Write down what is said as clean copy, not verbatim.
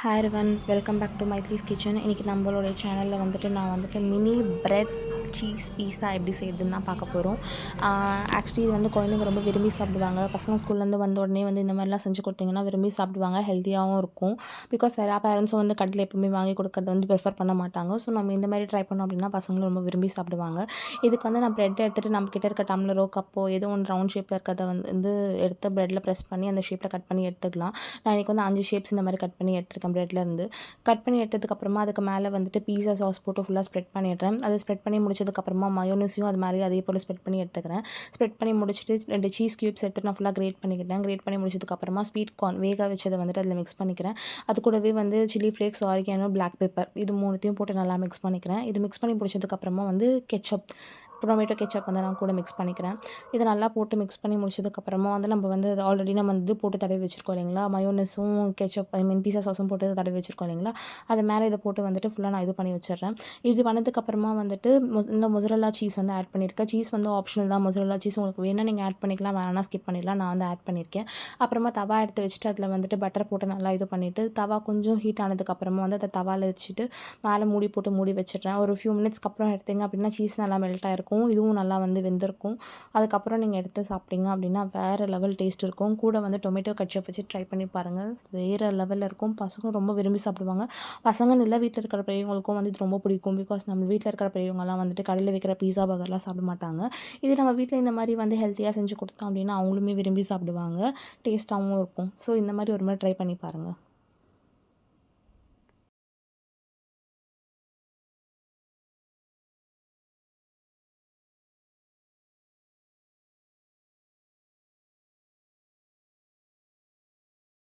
Hi everyone, welcome back to Mythili's Kitchen. இன்றைக்கி நம்மளுடைய சேனலில் நான் மினி பிரெட் சீஸ் பீஸா எப்படி செய்யுதுன்னு தான் பார்க்க போகிறோம். ஆக்சுவலி இது குழந்தைங்க ரொம்ப விரும்பி சாப்பிடுவாங்க. பசங்க ஸ்கூல்லேருந்து வந்த உடனே இந்த மாதிரிலாம் செஞ்சு கொடுத்தீங்கன்னா விரும்பி சாப்பிடுவாங்க. ஹெல்த்தியாகவும் இருக்கும். பிகாஸ் எல்லா பேரண்ட்ஸும் கடையில் எப்பவுமே வாங்கி கொடுக்கறத ப்ரிஃபர் பண்ண மாட்டாங்க. ஸோ நம்ம இந்த மாதிரி ட்ரை பண்ணோம் அப்படின்னா பசங்களும் ரொம்ப விரும்பி சாப்பிடுவாங்க. இதுக்கு நான் ப்ரெட் எடுத்துகிட்டு நம்மக்கிட்ட இருக்க டம்ளரோ கப்போ ஏதோ ஒன்று ரவுண்ட் ஷேப்பில் இருக்கிறத எடுத்து ப்ரெட்டில் ப்ரெஸ் பண்ணி அந்த ஷேப்பில் கட் பண்ணி எடுத்துக்கலாம். நான் இன்றைக்கி 5 ஷேப்ஸ் இந்த மாதிரி கட் பண்ணி எடுத்துருக்கேன் ப்ரெட்லேருந்து. கட் பண்ணி எடுத்ததுக்கப்புறமா அதுக்கு மேலே பீஸா சாஸ் போட்டு ஃபுல்லாக ஸ்ப்ரெட் பண்ணிடுறேன். அதை ஸ்ப்ரெட் பண்ணி முடிச்சதுக்கப்புறமா மயோனஸையும் அது மாதிரி அதே போல் ஸ்ப்ரெட் பண்ணி எடுத்துக்கிறேன். ஸ்ப்ரெட் பண்ணி முடிச்சுட்டு 2 சீஸ் க்யூப்ஸ் எடுத்து நான் ஃபுல்லாக கிரேட் பண்ணிக்கிட்டேன். கிரேட் பண்ணி முடிச்சதுக்கப்புறமா ஸ்வீட் கார்ன் வேக வச்சதை அதில் மிக்ஸ் பண்ணிக்கிறேன். அது கூடவே chilli flakes, oregano, black pepper இது 3த்தையும் போட்டு நல்லா மிக்ஸ் பண்ணிக்கிறேன். இது மிக்ஸ் பண்ணி முடிச்சதுக்கப்புறமா கெச்சப், டொமேட்டோ கெச்சப் நான் கூட மிக்ஸ் பண்ணிக்கிறேன். இதை நல்லா போட்டு மிக்ஸ் பண்ணி முடிச்சதுக்கப்புறமா நம்ம அது ஆல்ரெடி நம்ம போட்டு தடவி வச்சுருக்கோம் இல்லைங்களா, மயோனஸும் கெச்சப் பீஸா சாஸும் போட்டு தடவி வச்சுருக்கோம் இல்லைங்களா, அது மேலே இதை போட்டு ஃபுல்லாக நான் இது பண்ணி வச்சிடுறேன். இது பண்ணதுக்கப்புறமா இன்னும் மொசரல்லா சீஸ் ஆட் பண்ணியிருக்கேன். சீஸ் ஆப்ஷனல் தான். மொசரல்லா சீஸ் உங்களுக்கு வேணால் நீங்கள் ஆட் பண்ணிக்கலாம், வேணால் ஸ்கிப் பண்ணிடலாம். நான் ஆட் பண்ணியிருக்கேன். அப்புறமா தவா எடுத்து வச்சுட்டு அதில் பட்டர் போட்டு நல்லா இது பண்ணிவிட்டு தவா கொஞ்சம் ஹீட் ஆனதுக்கப்புறமா அதை தவாவில் வச்சுட்டு மேலே மூடி போட்டு மூடி வச்சிடுறேன். ஒரு ஃபியூ மினிட்ஸ்க்கு அப்புறம் எடுத்தீங்க அப்படின்னா சீஸ் நல்லா மெல்ட் ஆகிருக்கும். இதுவும் நல்லா வெந்திருக்கும். அதுக்கப்புறம் நீங்கள் எடுத்து சாப்பிட்டீங்க அப்படின்னா வேறு லெவல் டேஸ்ட் இருக்கும். கூட டொமேட்டோ கெச்சப் வச்சு ட்ரை பண்ணி பாருங்கள். வேறு லெவலில் இருக்கும். பசங்க ரொம்ப விரும்பி சாப்பிடுவாங்க. பசங்கன்னு இல்லை, வீட்டில் இருக்கிற பெரியவங்களுக்கும் இது ரொம்ப பிடிக்கும். பிகாஸ் நம்ம வீட்டில் இருக்கிற பெரியவங்கலாம் கடையில் வைக்கிற பீஸா பர்கர்லாம் சாப்பிட மாட்டாங்க. இது நம்ம வீட்டில் இந்த மாதிரி ஹெல்த்தியாக செஞ்சு கொடுத்தோம் அப்படின்னா அவங்களுமே விரும்பி சாப்பிடுவாங்க. டேஸ்ட்டாகவும் இருக்கும். ஸோ இந்த மாதிரி ஒரு முறை ட்ரை பண்ணி பாருங்கள்.